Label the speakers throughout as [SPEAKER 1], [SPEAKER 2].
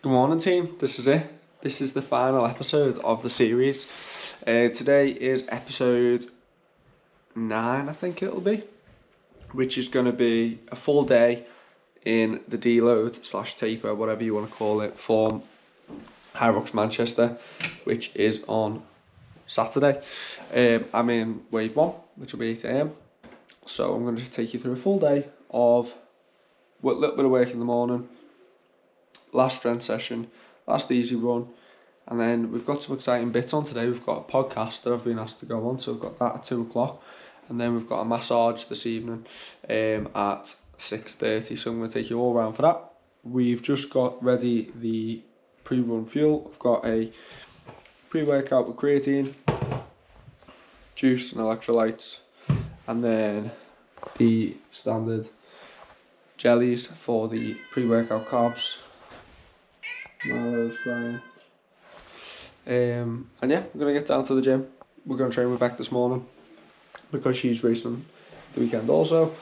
[SPEAKER 1] Good morning, team. This is it. This is the final episode of the series. Today is episode 9, I think it'll be, which is going to be a full day in the Deload / taper, whatever you want to call it, for Hyrox Manchester, which is on Saturday. I'm in wave 1, which will be 8 AM. So I'm going to take you through a full day of a little bit of work in the morning, last strength session, last easy run, and then we've got some exciting bits on today. We've got a podcast that I've been asked to go on, so we've got that at 2 o'clock, and then we've got a massage this evening at 6:30, so I'm going to take you all around for that. We've just got ready the pre-run fuel. I've got a pre-workout with creatine, juice and electrolytes, and then the standard jellies for the pre-workout carbs. Milo's crying. And yeah, we're going to get down to the gym. We're going to train with Beck this morning because she's racing the weekend also.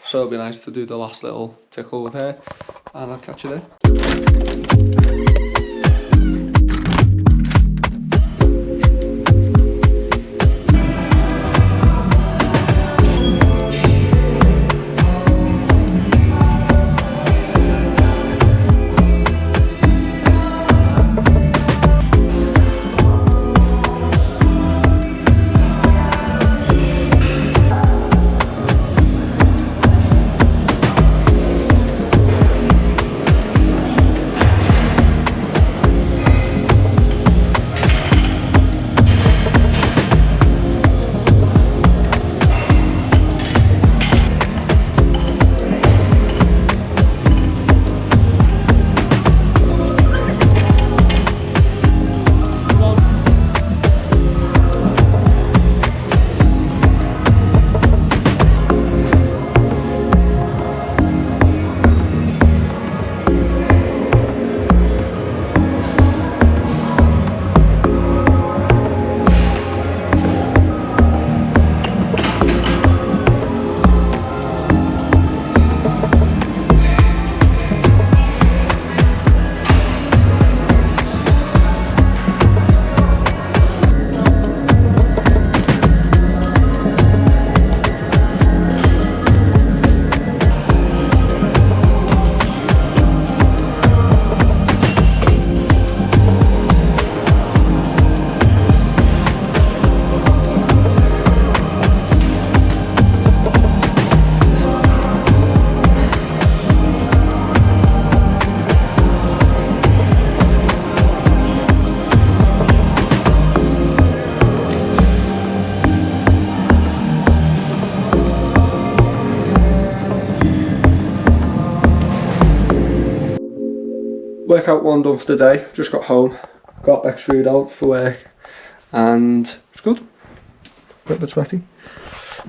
[SPEAKER 1] So it'll be nice to do the last little tickle with her, and I'll catch you there. Workout 1 done for the day. Just got home, got Beck's food out for work, and it's good. A bit sweaty.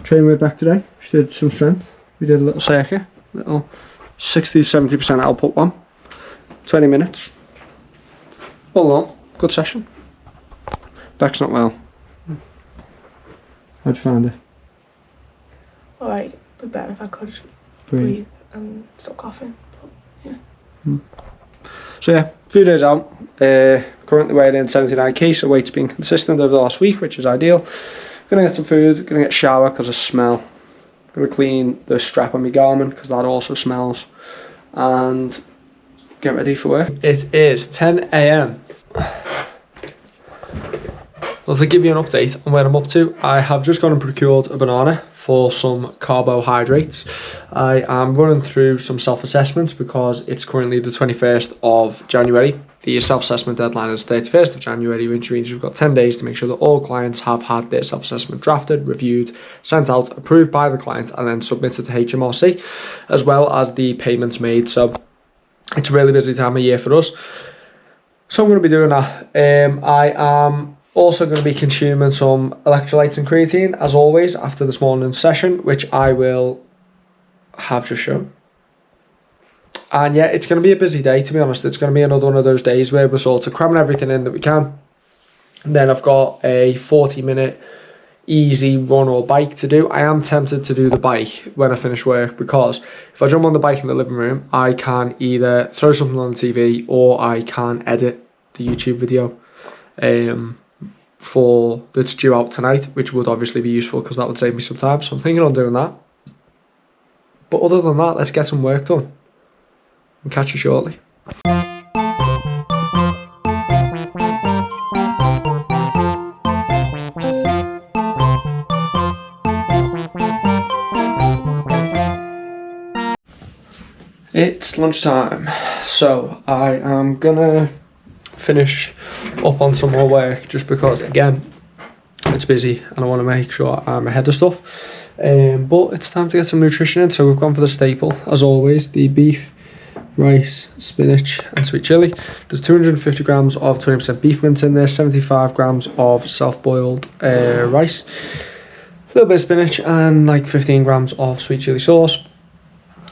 [SPEAKER 1] Training with Beck today. She did some strength. We did a little circuit, little 60-70% output one. 20 minutes. All in all, good session. Beck's not well. How'd you find it?
[SPEAKER 2] Alright, but better if I could breathe and stop coughing. But yeah.
[SPEAKER 1] So yeah, a few days out, currently weighing in 79 kg, so weight's been consistent over the last week, which is ideal. Gonna get some food, gonna get a shower because of smell. Gonna clean the strap on my garment because that also smells, and get ready for work. It is 10 AM. Well, to give you an update on where I'm up to, I have just gone and procured a banana for some carbohydrates. I am running through some self-assessments because it's currently the 21st of January. The self-assessment deadline is 31st of January, which means we've got 10 days to make sure that all clients have had their self-assessment drafted, reviewed, sent out, approved by the client, and then submitted to HMRC, as well as the payments made. So it's a really busy time of year for us. So I'm going to be doing that. I am also going to be consuming some electrolytes and creatine, as always, after this morning's session, which I will have just shown. And yeah, it's going to be a busy day, to be honest. It's going to be another one of those days where we're sort of cramming everything in that we can. And then I've got a 40-minute easy run or bike to do. I am tempted to do the bike when I finish work, because if I jump on the bike in the living room, I can either throw something on the TV or I can edit the YouTube video for that's due out tonight, which would obviously be useful because that would save me some time. So I'm thinking on doing that. But other than that, let's get some work done and catch you shortly. It's lunchtime, so I am gonna finish up on some more work just because, again, it's busy and I want to make sure I'm ahead of stuff. But it's time to get some nutrition in, so we've gone for the staple, as always, the beef, rice, spinach and sweet chilli. There's 250 grams of 20% beef mince in there, 75 grams of self-boiled rice, a little bit of spinach and like 15 grams of sweet chilli sauce.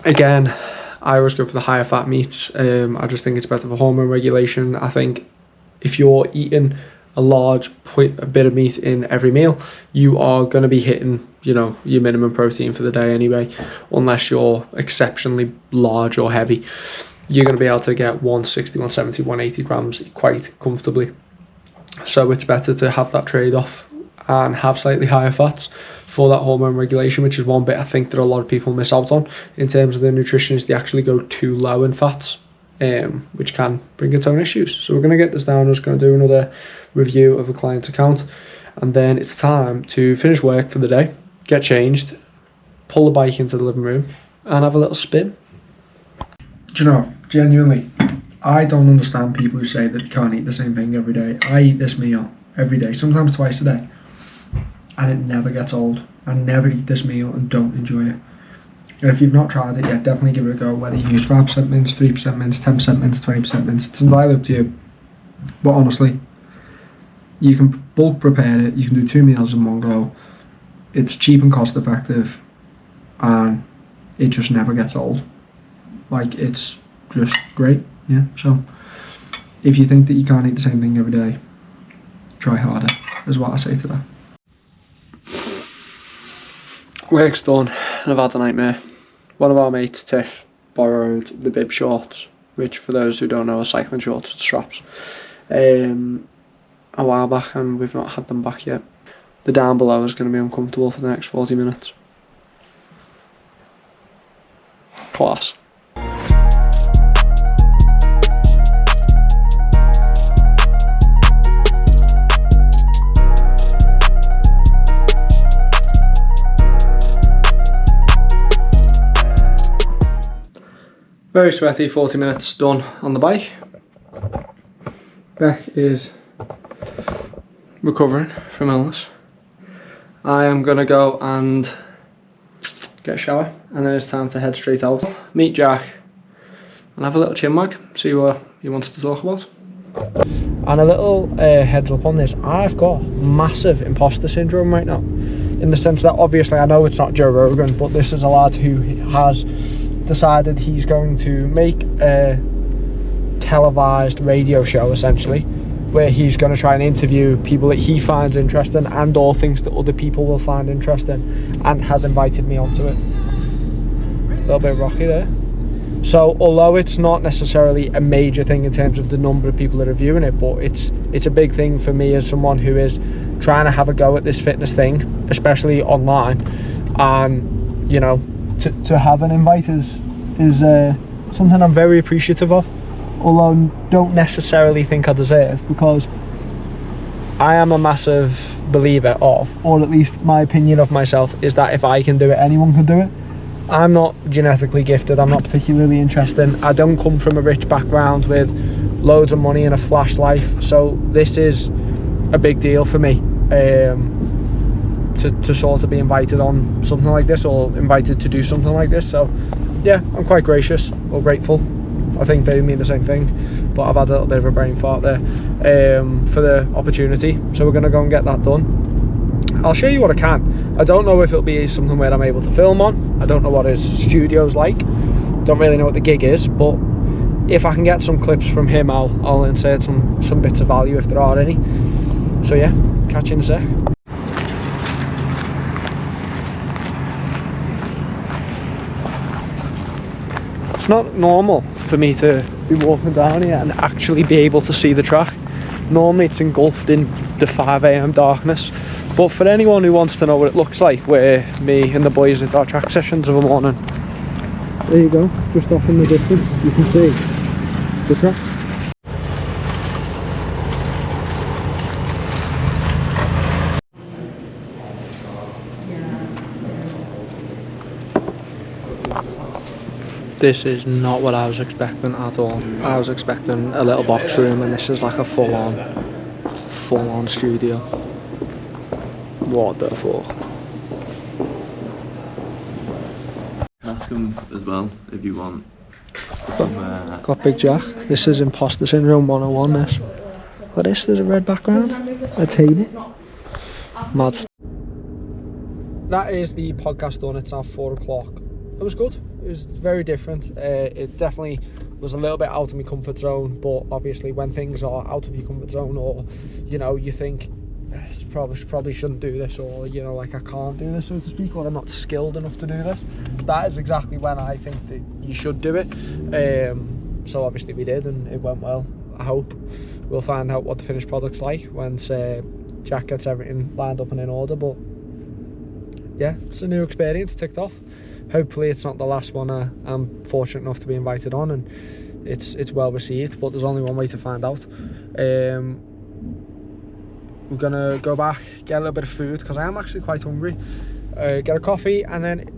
[SPEAKER 1] Again, I always go for the higher fat meats. I just think it's better for hormone regulation. I think if you're eating a bit of meat in every meal, you are going to be hitting, you know, your minimum protein for the day anyway, unless you're exceptionally large or heavy. You're going to be able to get 160, 170, 180 grams quite comfortably. So it's better to have that trade-off and have slightly higher fats for that hormone regulation, which is one bit I think that a lot of people miss out on in terms of their nutrition, is they actually go too low in fats, which can bring its own issues. So we're going to get this down. I'm just going to do another review of a client's account, and then it's time to finish work for the day, get changed, pull the bike into the living room and have a little spin. Do you know, genuinely, I don't understand people who say that they can't eat the same thing every day. I eat this meal every day, sometimes twice a day, and it never gets old. I never eat this meal and don't enjoy it. And if you've not tried it yet, definitely give it a go, whether you use 5% mince, 3% mince, 10% mince, 20% mince. It's entirely up to you. But honestly, you can bulk prepare it, you can do 2 meals in one go. It's cheap and cost effective, and it just never gets old. Like, it's just great, yeah. So if you think that you can't eat the same thing every day, try harder, is what I say to that. Work's done and I've had a nightmare. One of our mates, Tiff, borrowed the bib shorts, which for those who don't know are cycling shorts with straps, a while back, and we've not had them back yet. The down below is going to be uncomfortable for the next 40 minutes. Class. Very sweaty, 40 minutes done on the bike. Beck is recovering from illness. I am going to go and get a shower, and then it's time to head straight out, meet Jack and have a little chinwag, see what he wants to talk about. And a little heads up on this, I've got massive imposter syndrome right now, in the sense that obviously I know it's not Joe Rogan, but this is a lad who has decided he's going to make a televised radio show, essentially, where he's going to try and interview people that he finds interesting and or things that other people will find interesting, and has invited me onto it. A little bit rocky there. So although it's not necessarily a major thing in terms of the number of people that are viewing it, but it's a big thing for me as someone who is trying to have a go at this fitness thing, especially online. And you know, to have an invite is something I'm very appreciative of, although don't necessarily think I deserve, because I am a massive believer of, or at least my opinion of myself is that if I can do it, anyone can do it. I'm not genetically gifted, I'm not particularly interesting, I don't come from a rich background with loads of money and a flash life, so this is a big deal for me. To sort of be invited on something like this, or invited to do something like this. So yeah, I'm quite gracious or grateful. I think they mean the same thing, but I've had a little bit of a brain fart there for the opportunity, so we're going to go and get that done. I'll show you what I can. I don't know if it'll be something where I'm able to film on. I don't know what his studio's like, don't really know what the gig is, but if I can get some clips from him, I'll insert some bits of value if there are any. So yeah, catch you in a sec. It's not normal for me to be walking down here and actually be able to see the track. Normally it's engulfed in the 5 AM darkness, but for anyone who wants to know what it looks like where me and the boys at our track sessions of a morning, there you go, just off in the distance you can see the track. This is not what I was expecting at all. I was expecting a little box room, and this is like a full-on studio. What the fuck?
[SPEAKER 3] Ask him as well if you want some.
[SPEAKER 1] Got Big Jack. This is Imposter Syndrome 101. This. What is? There's a red background. A table. Mad. That is the podcast done. It's now 4 o'clock. It was good. It was very different. It definitely was a little bit out of my comfort zone, but obviously when things are out of your comfort zone, or you know, you think probably shouldn't do this, or you know, like I can't do this, so to speak, or I'm not skilled enough to do this, that is exactly when I think that you should do it. So obviously we did, and it went well. I hope we'll find out what the finished product's like once Jack gets everything lined up and in order. But yeah, it's a new experience ticked off. Hopefully it's not the last one I'm fortunate enough to be invited on, and it's well received, but there's only one way to find out. We're gonna go back, get a little bit of food, because I am actually quite hungry, get a coffee, and then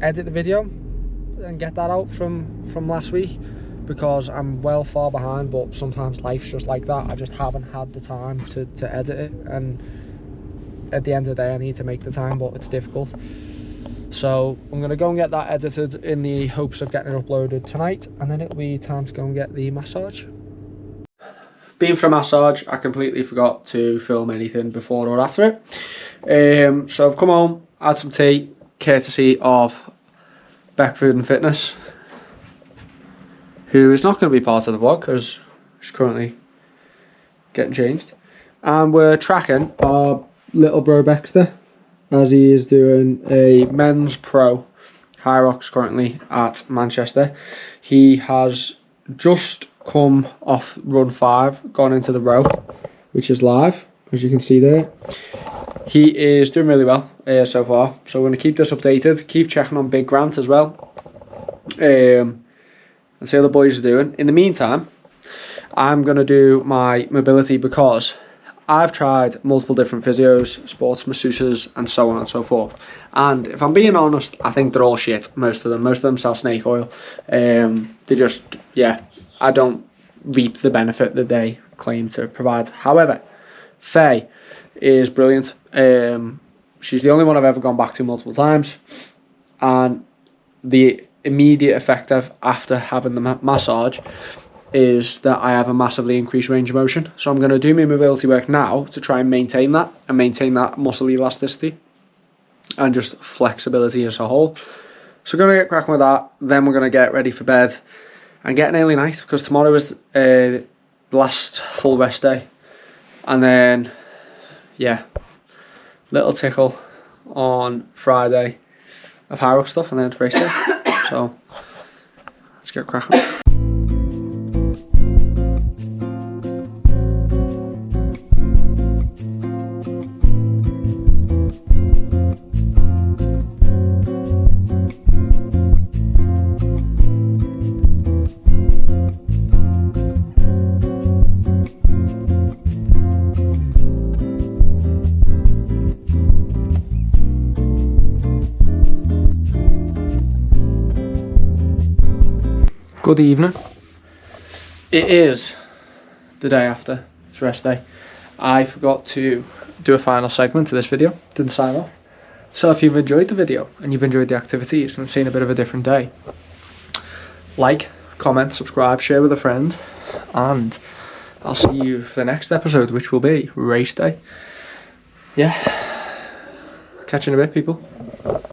[SPEAKER 1] edit the video and get that out from last week, because I'm well far behind, but sometimes life's just like that. I just haven't had the time to edit it, and at the end of the day I need to make the time, but it's difficult. So I'm going to go and get that edited in the hopes of getting it uploaded tonight, and then it'll be time to go and get the massage. Being for a massage, I completely forgot to film anything before or after it. So I've come home, had some tea, courtesy of Beck Food and Fitness, who is not going to be part of the vlog because she's currently getting changed. And we're tracking our little bro Baxter, as he is doing a men's pro Hyrox currently at Manchester. He has just come off run 5, gone into the row, which is live, as you can see there. He is doing really well so far, so we're going to keep this updated, keep checking on Big Grant as well, and see how the boys are doing. In the meantime, I'm going to do my mobility, because I've tried multiple different physios, sports masseuses, and so on and so forth. And if I'm being honest, I think they're all shit, most of them. Most of them sell snake oil. They just, yeah, I don't reap the benefit that they claim to provide. However, Faye is brilliant. She's the only one I've ever gone back to multiple times. And the immediate effect after having the massage is that I have a massively increased range of motion. So I'm going to do my mobility work now to try and maintain that muscle elasticity and just flexibility as a whole. So we're going to get cracking with that, then we're going to get ready for bed and get an early night, because tomorrow is the last full rest day, and then yeah, little tickle on Friday of Hyrox stuff, and then it's race day. So let's get cracking. Good evening. It is the day after, it's rest day. I forgot to do a final segment to this video, didn't sign off. So if you've enjoyed the video and you've enjoyed the activities and seen a bit of a different day, like, comment, subscribe, share with a friend, and I'll see you for the next episode, which will be race day. Yeah, catch you in a bit, people.